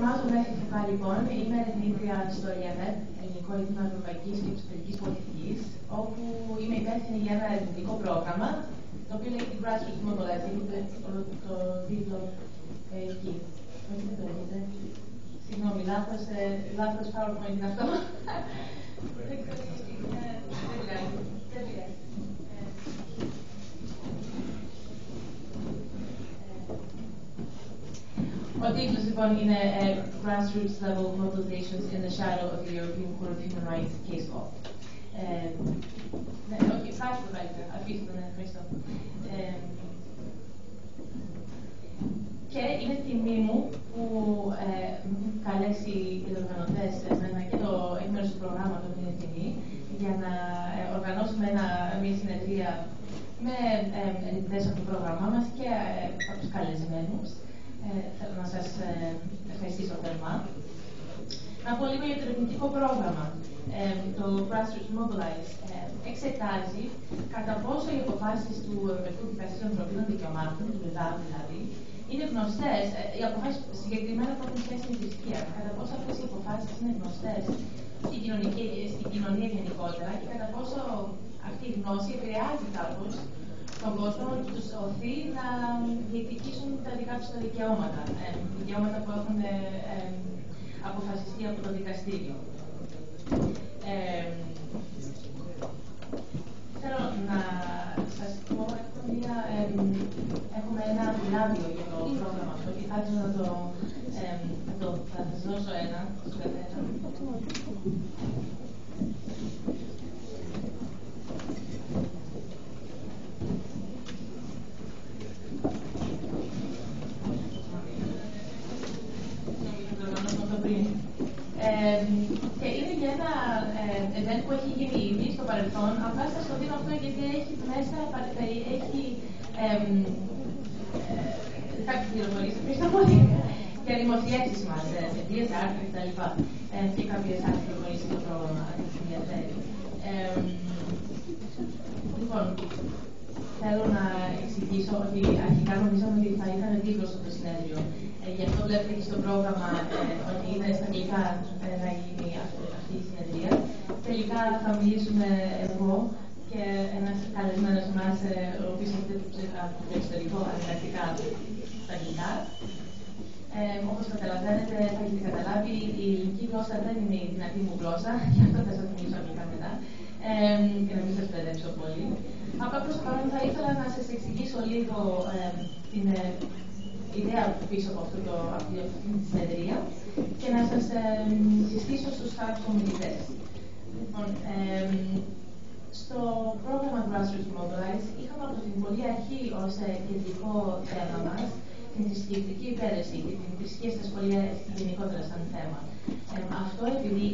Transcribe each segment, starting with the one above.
ονομάζομαι Effie Fokas, λοιπόν. Είμαι ερευνήτρια στο ELIAMEP, Ελληνικό Ίδρυμα Ευρωπαϊκής και Εξωτερικής Πολιτικής, όπου είμαι υπεύθυνη για ένα ερευνητικό πρόγραμμα, το οποίο λέγεται Grassrootsmobilise, το τίτλο εκεί. Όχι, δεν το έχετε. Συγγνώμη, λάθος PowerPoint είναι αυτό. Δεν ξέρω γιατί. Δεν πειράζει. Ο τίτλος λοιπόν είναι Grassroots Level Mobilizations in the Shadow of the European Court of Human Rights Case Law. Όχι, υπάρχει το καλύτερα. Αφήστε τον, ευχαριστώ. Και είναι τιμή μου που καλέσει οι οργανωτές εμένα και το εκ μέρους του προγράμματος είναι τιμή για να οργανώσουμε μια συνεδρία με ερευνητές από το πρόγραμμά μας και από τους καλεσμένους. Θέλω να σας ευχαριστήσω θερμά. Να πω λίγο για το ερευνητικό πρόγραμμα. Το Grassrootsmobilise εξετάζει κατά πόσο οι αποφάσεις του Ευρωπαϊκού Δικαστηρίου Ανθρωπίνων Δικαιωμάτων, του ΕΔΑΔ δηλαδή, είναι γνωστές, οι αποφάσεις συγκεκριμένα που έχουν σχέση με τη θρησκεία, κατά πόσο αυτές οι αποφάσεις είναι γνωστές στην κοινωνία γενικότερα και κατά πόσο αυτή η γνώση επηρεάζει κάπως τον κόσμο και τους οθεί να διεκδικήσουν τα δικά τους τα δικαιώματα, δικαιώματα που έχουν αποφασιστεί από το δικαστήριο. Θέλω να σας πω, έχουμε ένα φυλάδιο για το πρόγραμμα αυτό και θα ήθελα θα σας δώσω ένα στον καθένα. Και είναι για ένα event που έχει γίνει ήδη στο παρελθόν. Απλά σας το δίνω αυτό γιατί έχει μέσα κάποιες πληροφορίες για δημοσιεύσεις μας, αιτίες, άρθρα κτλ. Και κάποιες άλλες πληροφορίες για το πρόγραμμα που σας ενδιαφέρει. Λοιπόν, θέλω να εξηγήσω ότι αρχικά νομίζαμε ότι θα ήταν δίπλωση το συνέδριο. Γι' αυτό βλέπετε και στο πρόγραμμα ότι είναι στα αγγλικά να γίνει αυτή η συνεδρία. Τελικά θα μιλήσουμε εγώ και ένας καλεσμένος μας, ο οποίος έχετε από το εξωτερικό αναγκαστικά στα αγγλικά. Όπως καταλαβαίνετε, θα έχετε καταλάβει, η ελληνική γλώσσα δεν είναι η δυνατή μου γλώσσα, γι' αυτό θα σας μιλήσω αγγλικά μετά και να μην σας παιδέψω πολύ. Απλά προς το παρόν θα ήθελα να σας εξηγήσω λίγο την ιδέα πίσω από αυτή τη συνεδρία και να σας συστήσω στους κάποιους ομιλητές. Λοιπόν, στο πρόγραμμα Grassrootsmobilise είχαμε από την πολύ αρχή ως κεντρικό θέμα μας την θρησκευτική εκπαίδευση και την θρησκεία στα σχολεία γενικότερα σαν θέμα. Αυτό επειδή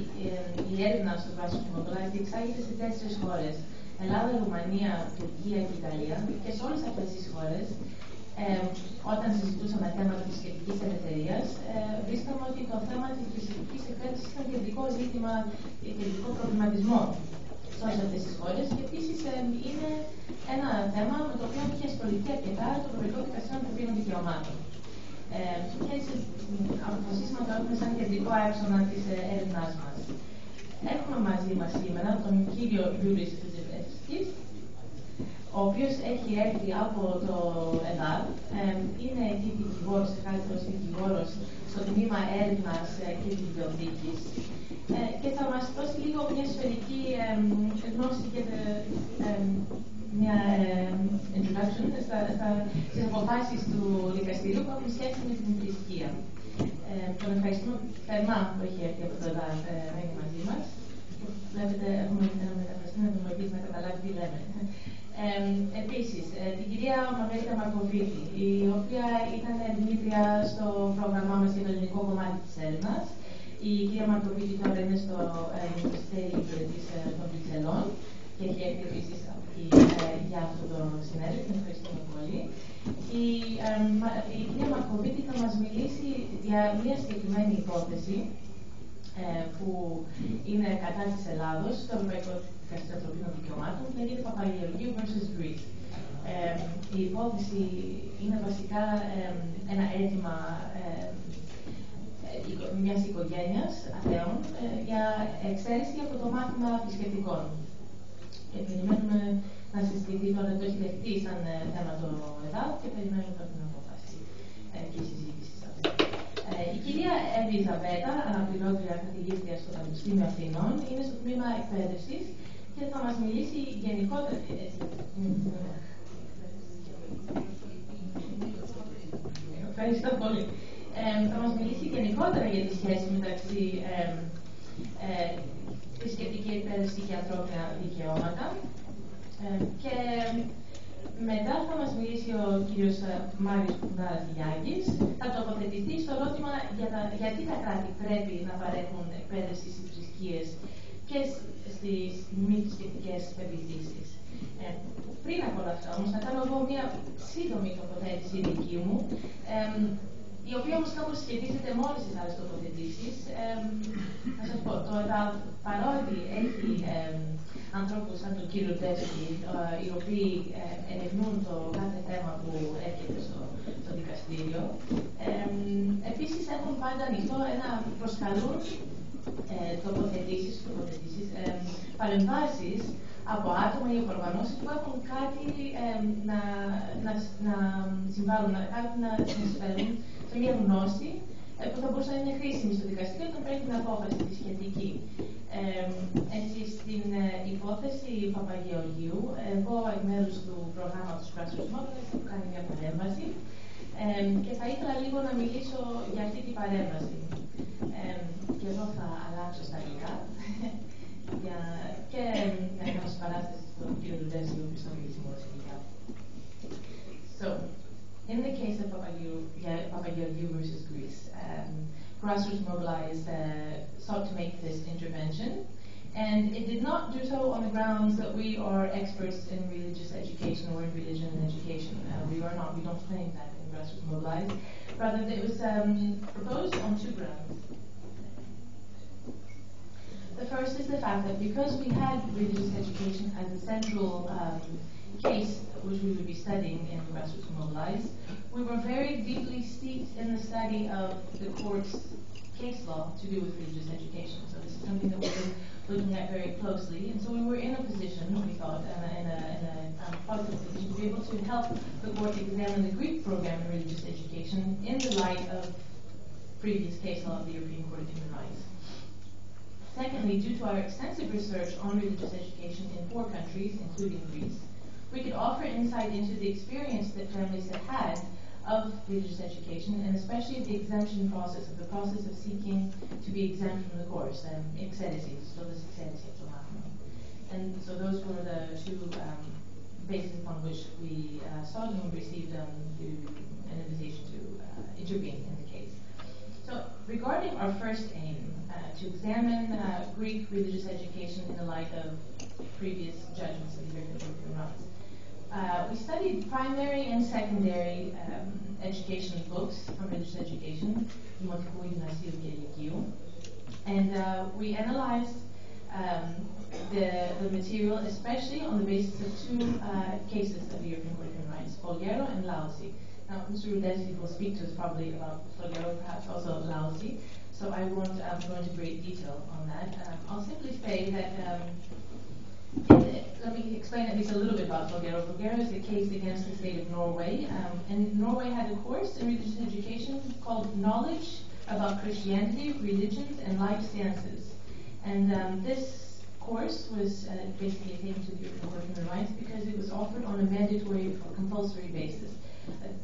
η έρευνα στο Grassrootsmobilise διεξάγεται σε 4 χώρες. Ελλάδα, Ρουμανία, Τουρκία και Ιταλία. Και σε όλες αυτές τις χώρες, όταν συζητούσαμε θέματα της θρησκευτικής ελευθερίας, βρίσκαμε ότι το θέμα της θρησκευτικής εκπαίδευσης ήταν κεντρικό ζήτημα και κεντρικό προβληματισμό σε όλες αυτές τις χώρες. Και επίσης είναι ένα θέμα με το οποίο έχει ασχοληθεί αρκετά το Ευρωπαϊκό Δικαστήριο Ανθρωπίνων Δικαιωμάτων. Και έτσι αποφασίσαμε να το έχουμε σαν κεντρικό άξονα της έρευνάς μας. Έχουμε μαζί μας σήμερα τον κύριο Γιούρις Φιζεφεύσκης, ο οποίος έχει έρθει από το ΕΔΑΔ, είναι εκεί δικηγόρος, εργάτης δικηγόρος στο τμήμα έρευνας και βιβλιοθήκης και θα μας δώσει λίγο μια σφαιρική γνώση και μια introduction στις αποφάσεις του δικαστηρίου που έχουν σχέση με την θρησκεία. Τον ευχαριστούμε θερμά που έχει έρθει από το ΕΔΑΔ να είναι μαζί μας. Βλέπετε, έχουμε ένα μεταφραστή να τον βοηθήσει να καταλάβει τι λέμε. Επίσης, την κυρία Μαργαρίτα Μαρκοβίτη, η οποία ήταν ερευνήτρια στο πρόγραμμά μας για το ελληνικό κομμάτι της έρευνας. Η κυρία Μαρκοβίτη τώρα είναι στο Συνέδριο των Βρυξελών και έχει έρθει επίσης για αυτό το συνέδριο. Την ευχαριστούμε πολύ. Η κυρία Μαρκοβίτη θα μας μιλήσει για μια συγκεκριμένη υπόθεση που είναι κατά της Ελλάδος στο Ευρωπαϊκό Δικαστήριο Ανθρωπίνων Δικαιωμάτων, λέγεται Παπαγεωργίου vs. Greece. Η υπόθεση είναι βασικά ένα αίτημα μιας οικογένειας αθέων για εξαίρεση από το μάθημα θρησκευτικών. Και περιμένουμε να συζητηθεί τώρα, το έχει δεχτεί σαν θέμα το ΕΔΑΔ και περιμένουμε τώρα την απόφαση και η συζήτηση σε αυτό. Η κυρία Ελίζαβέτα, αναπληρώτρια καθηγήτρια στο Πανεπιστήμιο Αθηνών, είναι στο τμήμα εκπαίδευσης και θα μας μιλήσει γενικότερα. Ευχαριστώ πολύ. Θα μας μιλήσει γενικότερα για τη σχέση μεταξύ θρησκευτική εκπαίδευση και ανθρώπινα δικαιώματα. Και μετά θα μας μιλήσει ο κύριος Μάριος Κουνάρας-Γιάκης. Θα τοποθετηθεί στο ερώτημα γιατί τα κράτη πρέπει να παρέχουν εκπαίδευση στις θρησκείες και στις μη θρησκευτικές πεποιθήσεις. Πριν από όλα αυτά, όμως, θα κάνω εγώ μία σύντομη τοποθέτηση δική μου, η οποία όμως κάπως σχετίζεται με όλες τις άλλες τοποθετήσεις. Να σας πω, το ΕΔΑΔ, παρότι έχει ανθρώπους σαν τον κύριο Τέσσερι, οι οποίοι ερευνούν το κάθε θέμα που έρχεται στο δικαστήριο, επίσης έχουν πάντα ανοιχτό ένα προσκαλούν τοποθετήσεις, παρεμβάσεις από άτομα ή από οργανώσεις που έχουν κάτι να συμβάλλουν, κάτι να συνεισφέρουν σε μια γνώση που θα μπορούσε να είναι χρήσιμη στο δικαστήριο όταν παίρνει την απόφαση τη σχετική. Έτσι, στην υπόθεση Παπαγεωργίου, εγώ εκ μέρους του προγράμματος Grassrootsmobilise έχω κάνει μια παρέμβαση και θα ήθελα λίγο να μιλήσω για αυτή την παρέμβαση. Και εδώ θα αλλάξω στα αγγλικά και να κάνω παράσταση στον κύριο Λουντέζη, ο οποίος θα μιλήσει μόνο αγγλικά. So, in the case of Papageorgiou versus Greece, Grassrootsmobilise sought to make this intervention, and it did not do so on the grounds that we are experts in religious education or in religion and education. We are not. We don't claim that in Grassrootsmobilise. Rather, it was proposed on two grounds. The first is the fact that because we had religious education as a central case which we would be studying in Grassrootsmobilise, we were very deeply steeped in the study of the court's case law to do with religious education. So this is something that we've been looking at very closely, and so we were in a position, we thought, in a positive position to be able to help the court examine the Greek program in religious education in the light of previous case law of the European Court of Human Rights. Secondly, due to our extensive research on religious education in 4 countries, including Greece, we could offer insight into the experience that families had had of religious education, and especially the exemption process, of the process of seeking to be exempt from the course, exeresis, so this exeresis. And so those were the 2 bases upon which we sought and received an invitation to intervene in the case. So regarding our first aim, to examine Greek religious education in the light of previous judgments of the European Court of Human Rights, we studied primary and secondary education books on religious education, and we analyzed the material, especially on the basis of 2 cases of the European Court of Human Rights, Folgero and Laozi. Now, Mr. Rudesi will speak to us probably about Folgero, perhaps also Laozi, so I won't go into great detail on that. I'll simply say that let me explain at least a little bit about Folgero. Folgero is a case against the state of Norway, and Norway had a course in religious education called Knowledge about Christianity, Religions, and Life Stances. And this course was basically taken to the European Court of Human Rights because it was offered on a mandatory or compulsory basis.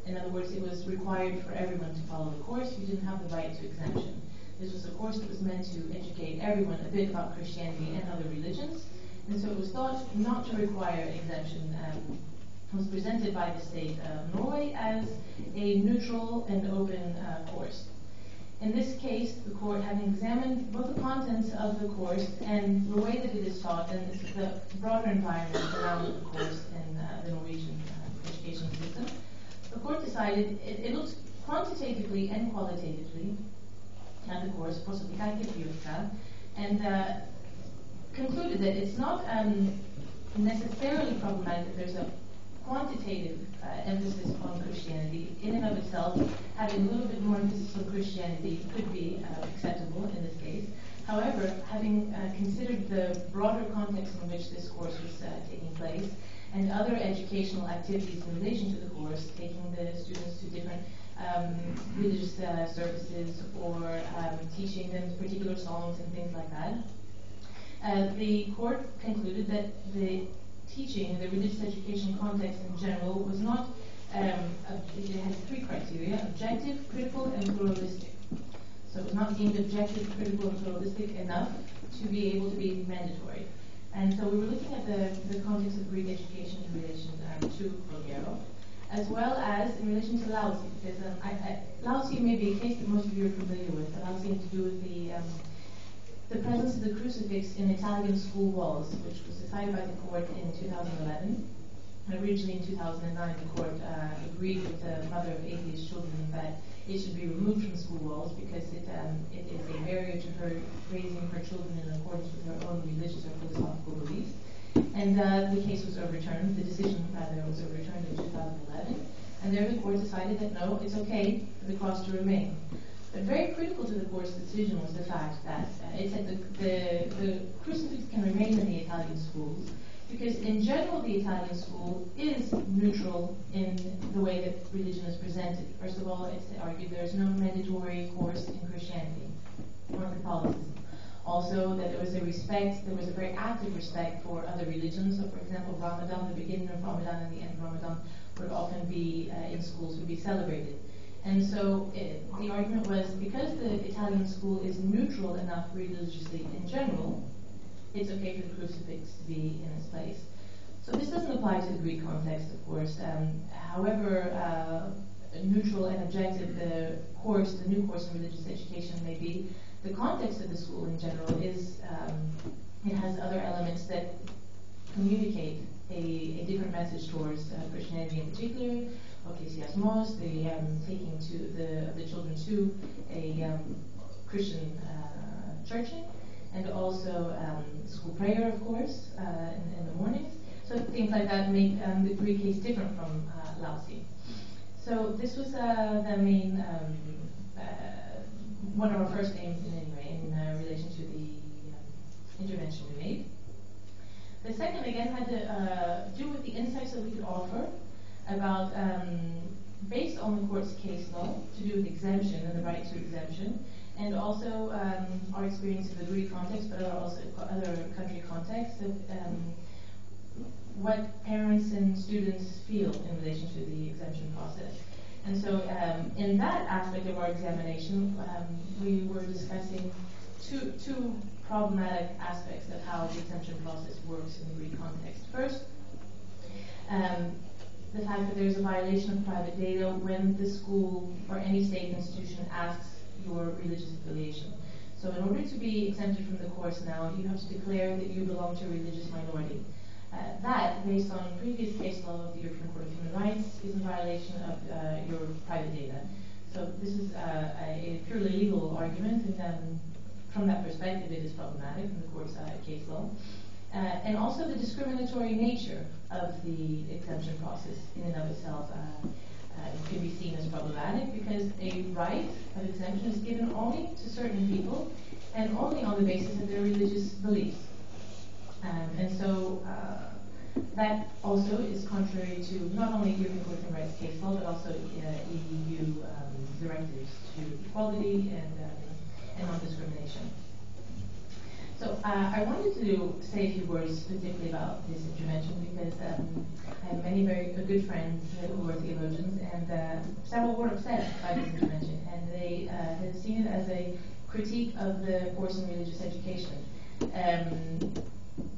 In other words, it was required for everyone to follow the course. You didn't have the right to exemption. This was a course that was meant to educate everyone a bit about Christianity and other religions. And so it was thought not to require exemption. It was presented by the state of Norway as a neutral and open course. In this case, the court, having examined both the contents of the course and the way that it is taught and the broader environment around the course in the Norwegian education system, the court decided it looks quantitatively and qualitatively at the course, and concluded that it's not necessarily problematic that there's a quantitative emphasis on Christianity. In and of itself, having a little bit more emphasis on Christianity could be However, having considered the broader context in which this course was taking place, and other educational activities in relation to the course, taking the students to different religious services or teaching them particular songs and things like that, the court concluded that the teaching, the religious education context in general, was not, it had three criteria: objective, critical, and pluralistic. So it was not deemed objective, critical, and pluralistic enough to be able to be mandatory. And so we were looking at the context of Greek education in relation to Bulgaro, as well as in relation to Laozi, because Laozi may be a case that most of you are familiar with. Laozi had to do with the presence of the crucifix in Italian school walls, which was decided by the court in 2011. Originally in 2009, the court agreed with the mother of atheist children that it should be removed from school walls because it is a barrier to her raising her children in accordance with her own religious or philosophical beliefs. And the case was overturned, the decision rather was overturned in 2011. And there the court decided that no, it's okay for the cross to remain. But very critical to the court's decision was the fact that it said the crucifix can remain in the Italian schools, because in general the Italian school is neutral in the way that religion is presented. First of all, it's argued there is no mandatory course in Christianity or Catholicism. Also, that there was a very active respect for other religions. So, for example, Ramadan, the beginning of Ramadan and the end of Ramadan would often be in schools would be celebrated. And so the argument was, because the Italian school is neutral enough religiously in general, it's okay for the crucifix to be in its place. So this doesn't apply to the Greek context, of course. However neutral and objective the new course in religious education may be, the context of the school in general is, it has other elements that communicate a different message towards Christianity in particular, Okesiasmos, the taking the children to a Christian churching, and also school prayer, of course, in the mornings. So things like that make the Greek case different from Laozi. So this was the main, one of our first aims in relation to the intervention we made. The second, again, had to do with the insights that we could offer about, based on the court's case law, to do with exemption and the right to exemption, and also our experience of the Greek context, but also other country contexts, of what parents and students feel in relation to the exemption process. And so in that aspect of our examination, we were discussing two problematic aspects of how the exemption process works in the Greek context. First, the fact that there's a violation of private data when the school or any state institution asks your religious affiliation. So in order to be exempted from the course now, you have to declare that you belong to a religious minority. That, based on previous case law of the European Court of Human Rights, is in violation of your private data. So this is a purely legal argument, and from that perspective it is problematic in the court's case law. And also the discriminatory nature of the exemption process in and of itself can be seen as problematic, because a right of exemption is given only to certain people and only on the basis of their religious beliefs. And so that also is contrary to not only European Court of Human Rights case law, but also EU directives to equality and non-discrimination. So I wanted to say a few words specifically about this intervention, because I have many very good friends who are theologians, and several were upset by this intervention, and they had seen it as a critique of the course in religious education.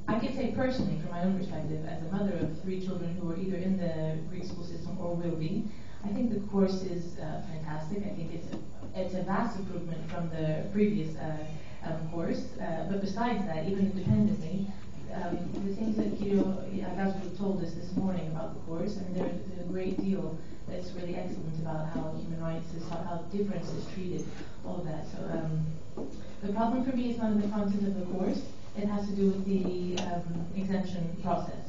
I can say personally, from my own perspective, as a mother of 3 children who are either in the Greek school system or will be, I think the course is fantastic. I think it's a vast improvement from the previous course. But besides that, even independently, the things that Agazwu told us this morning about the course, I mean, there's a great deal that's really excellent about how human rights is, how difference is treated, all of that. So the problem for me is not in the content of the course. It has to do with the exemption process.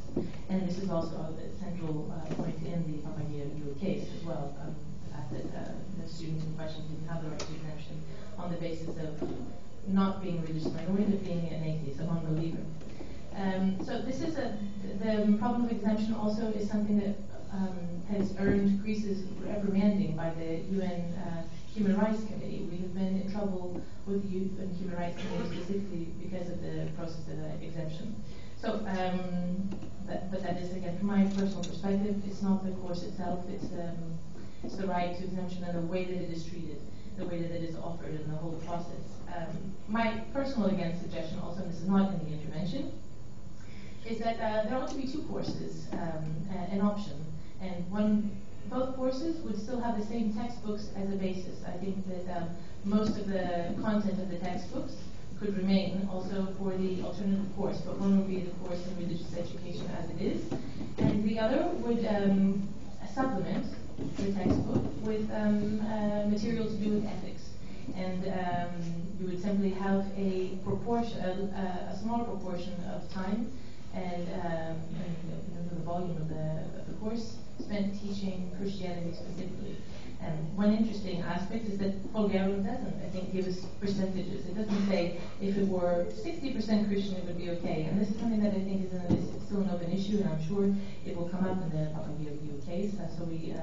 And this is also a central point in the Papagiannou case as well, the fact that the students in question didn't have the right to exemption on the basis of not being a religious minority, but being an atheist, a non-believer. So this is the problem of exemption also is something that has earned Greece's reprimanding by the UN Human Rights Committee. We have been in trouble with the UN Human Rights Committee specifically because of the process of exemption. So, but that is, again, from my personal perspective, it's not the course itself, it's the right to exemption and the way that it is treated, the way that it is offered in the whole process. My personal, again, suggestion also, and this is not in the intervention, is that there ought to be two courses, an option, and both courses would still have the same textbooks as a basis. I think that most of the content of the textbooks could remain also for the alternative course, but one would be the course in religious education as it is, and the other would supplement the textbook with material to do with ethics. And you would simply have a small proportion of time and the volume of the course spent teaching Christianity specifically. And one interesting aspect is that Bulgaria doesn't, I think, give us percentages. It doesn't say if it were 60% Christian, it would be okay. And this is something that I think is still an open issue, and I'm sure it will come up in the Papagioglou case. So we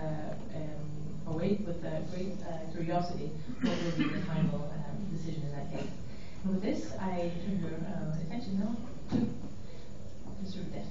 await with great curiosity what will be the final decision in that case. And with this, I turn your attention now to Mr. Rudet.